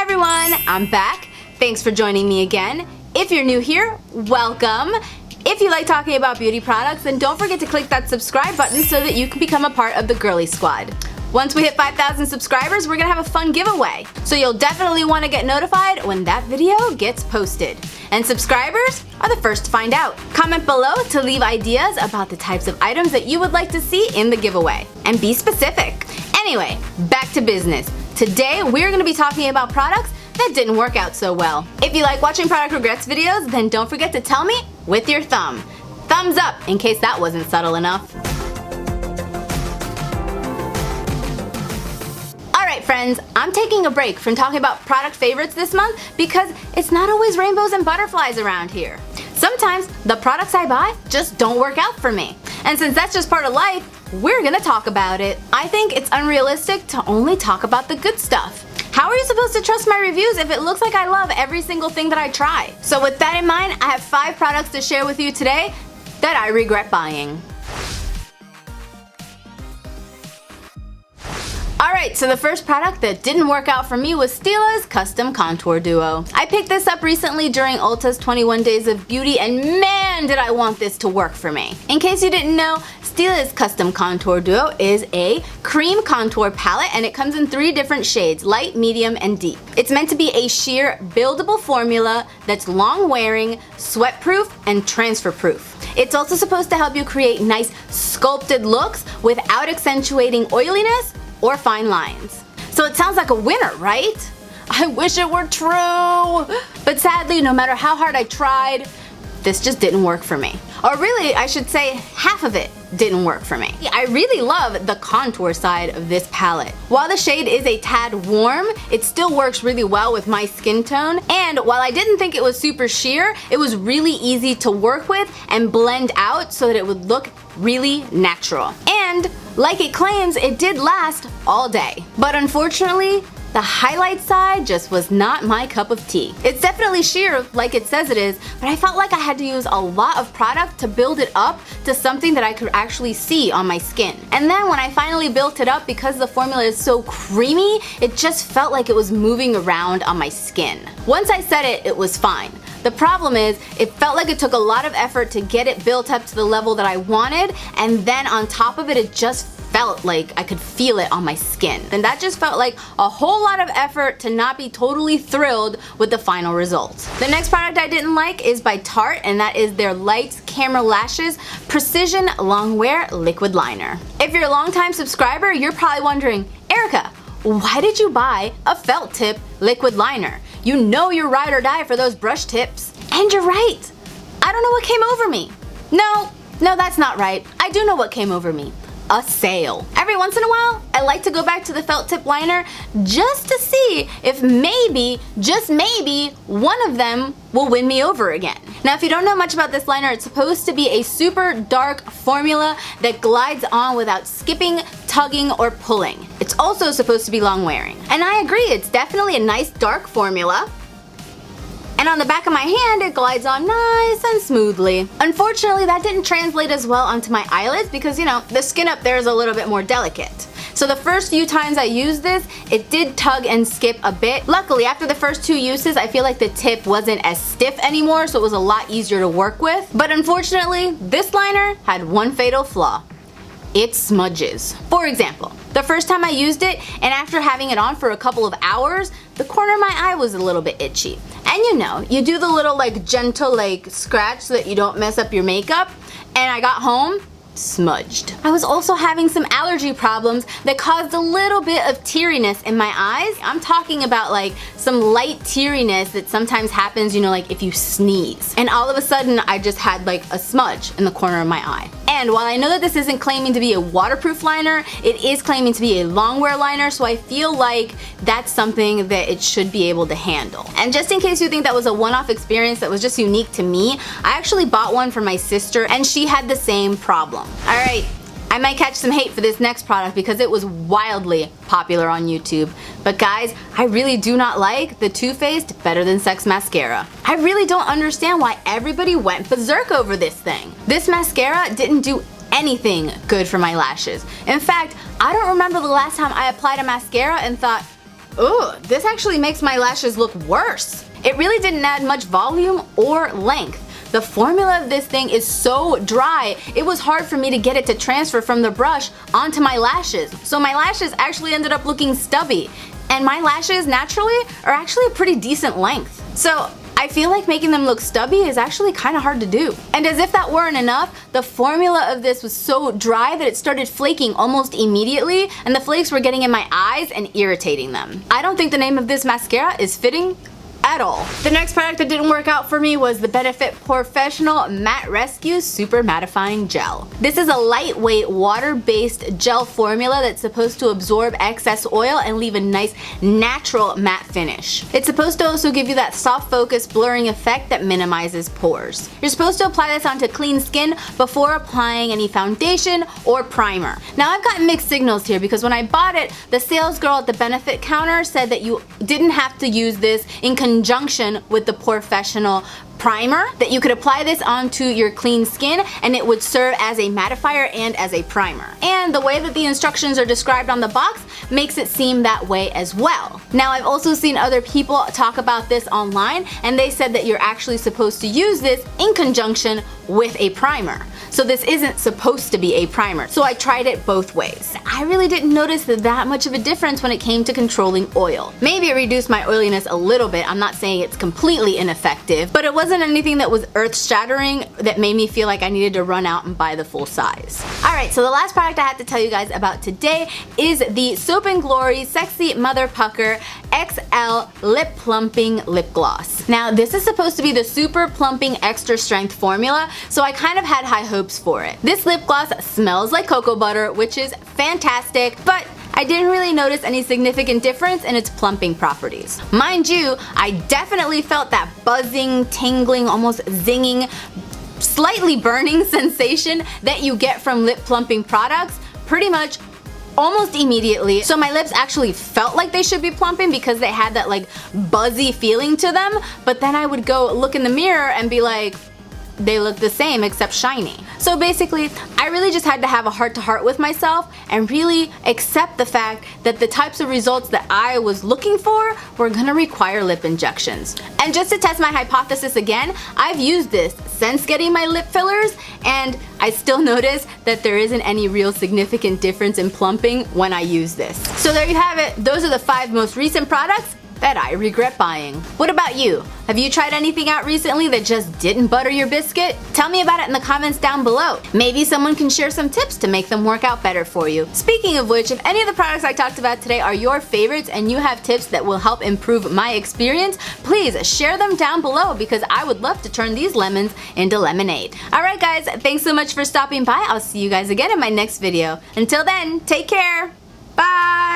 everyone, I'm back. Thanks for joining me again. If you're new here, welcome. If you like talking about beauty products, then don't forget to click that subscribe button so that you can become a part of the Girly Squad. Once we hit 5,000 subscribers, we're gonna have a fun giveaway. So you'll definitely wanna get notified when that video gets posted. And subscribers are the first to find out. Comment below to leave ideas about the types of items that you would like to see in the giveaway. And be specific. Anyway, back to business. Today, we're gonna be talking about products that didn't work out so well. If you like watching product regrets videos, then don't forget to tell me with your thumb. Thumbs up, in case that wasn't subtle enough. Alright friends, I'm taking a break from talking about product favorites this month because it's not always rainbows and butterflies around here. Sometimes the products I buy just don't work out for me. And since that's just part of life, we're gonna talk about it. I think it's unrealistic to only talk about the good stuff. How are you supposed to trust my reviews if it looks like I love every single thing that I try? So with that in mind, I have 5 products to share with you today that I regret buying. Alright, so the first product that didn't work out for me was Stila's Custom Contour Duo. I picked this up recently during Ulta's 21 Days of Beauty and man did I want this to work for me. In case you didn't know, Stila's Custom Contour Duo is a cream contour palette and it comes in 3 different shades, light, medium, and deep. It's meant to be a sheer, buildable formula that's long wearing, sweat proof, and transfer proof. It's also supposed to help you create nice sculpted looks without accentuating oiliness or fine lines. So it sounds like a winner, right? I wish it were true! But sadly, no matter how hard I tried, this just didn't work for me. Or really, I should say half of it didn't work for me. I really love the contour side of this palette. While the shade is a tad warm, it still works really well with my skin tone. And while I didn't think it was super sheer, it was really easy to work with and blend out so that it would look really natural. And like it claims, it did last all day. But unfortunately, the highlight side just was not my cup of tea. It's definitely sheer like it says it is, but I felt like I had to use a lot of product to build it up to something that I could actually see on my skin. And then when I finally built it up, because the formula is so creamy, it just felt like it was moving around on my skin. Once I set it, it was fine. The problem is, it felt like it took a lot of effort to get it built up to the level that I wanted, and then on top of it, it just felt like I could feel it on my skin. And that just felt like a whole lot of effort to not be totally thrilled with the final result. The next product I didn't like is by Tarte, and that is their Lights Camera Lashes Precision Longwear Liquid Liner. If you're a longtime subscriber, you're probably wondering, Erica, why did you buy a felt tip liquid liner? You know you're ride or die for those brush tips. And you're right. I don't know what came over me. No, that's not right. I do know what came over me. A sale. Every once in a while, I like to go back to the felt tip liner just to see if maybe, just maybe, one of them will win me over again. Now if you don't know much about this liner, it's supposed to be a super dark formula that glides on without skipping, tugging, or pulling. It's also supposed to be long wearing. And I agree, it's definitely a nice dark formula. And on the back of my hand, it glides on nice and smoothly. Unfortunately, that didn't translate as well onto my eyelids because, you know, the skin up there is a little bit more delicate. So the first few times I used this, it did tug and skip a bit. Luckily, after the first 2 uses, I feel like the tip wasn't as stiff anymore, so it was a lot easier to work with. But unfortunately, this liner had one fatal flaw. It smudges. For example, the first time I used it, and after having it on for a couple of hours, the corner of my eye was a little bit itchy. And you know, you do the little gentle scratch so that you don't mess up your makeup, and I got home, smudged. I was also having some allergy problems that caused a little bit of teariness in my eyes. I'm talking about some light teariness that sometimes happens, you know, if you sneeze. And all of a sudden, I just had a smudge in the corner of my eye. And while I know that this isn't claiming to be a waterproof liner, it is claiming to be a longwear liner, so I feel like that's something that it should be able to handle. And just in case you think that was a one-off experience that was just unique to me, I actually bought one for my sister and she had the same problem. Alright, I might catch some hate for this next product because it was wildly popular on YouTube. But guys, I really do not like the Too Faced Better Than Sex mascara. I really don't understand why everybody went berserk over this thing. This mascara didn't do anything good for my lashes. In fact, I don't remember the last time I applied a mascara and thought, Ooh, this actually makes my lashes look worse. It really didn't add much volume or length. The formula of this thing is so dry, it was hard for me to get it to transfer from the brush onto my lashes. So my lashes actually ended up looking stubby. And my lashes naturally are actually a pretty decent length. So I feel like making them look stubby is actually kind of hard to do. And as if that weren't enough, the formula of this was so dry that it started flaking almost immediately, and the flakes were getting in my eyes and irritating them. I don't think the name of this mascara is fitting at all. The next product that didn't work out for me was the Benefit Professional Matte Rescue Super Mattifying Gel. This is a lightweight water-based gel formula that's supposed to absorb excess oil and leave a nice natural matte finish. It's supposed to also give you that soft focus blurring effect that minimizes pores. You're supposed to apply this onto clean skin before applying any foundation or primer. Now I've gotten mixed signals here because when I bought it, the sales girl at the Benefit counter said that you didn't have to use this in conjunction with the Professional primer, that you could apply this onto your clean skin and it would serve as a mattifier and as a primer. And the way that the instructions are described on the box makes it seem that way as well. Now I've also seen other people talk about this online and they said that you're actually supposed to use this in conjunction with a primer. So this isn't supposed to be a primer. So I tried it both ways. I really didn't notice that much of a difference when it came to controlling oil. Maybe it reduced my oiliness a little bit. I'm not saying it's completely ineffective, but it wasn't anything that was earth-shattering that made me feel like I needed to run out and buy the full size. Alright, so the last product I have to tell you guys about today is the Soap & Glory Sexy Mother Pucker XL Lip Plumping Lip Gloss. Now this is supposed to be the super plumping extra strength formula, so I kind of had high hopes for it. This lip gloss smells like cocoa butter, which is fantastic, but I didn't really notice any significant difference in its plumping properties. Mind you, I definitely felt that buzzing, tingling, almost zinging, slightly burning sensation that you get from lip plumping products pretty much almost immediately. So my lips actually felt like they should be plumping because they had that like buzzy feeling to them, but then I would go look in the mirror and be like, they look the same except shiny. So basically, I really just had to have a heart-to-heart with myself and really accept the fact that the types of results that I was looking for were gonna require lip injections. And just to test my hypothesis again, I've used this since getting my lip fillers and I still notice that there isn't any real significant difference in plumping when I use this. So there you have it. Those are the 5 most recent products that I regret buying. What about you? Have you tried anything out recently that just didn't butter your biscuit? Tell me about it in the comments down below. Maybe someone can share some tips to make them work out better for you. Speaking of which, if any of the products I talked about today are your favorites and you have tips that will help improve my experience, please share them down below because I would love to turn these lemons into lemonade. Alright guys, thanks so much for stopping by. I'll see you guys again in my next video. Until then, take care. Bye!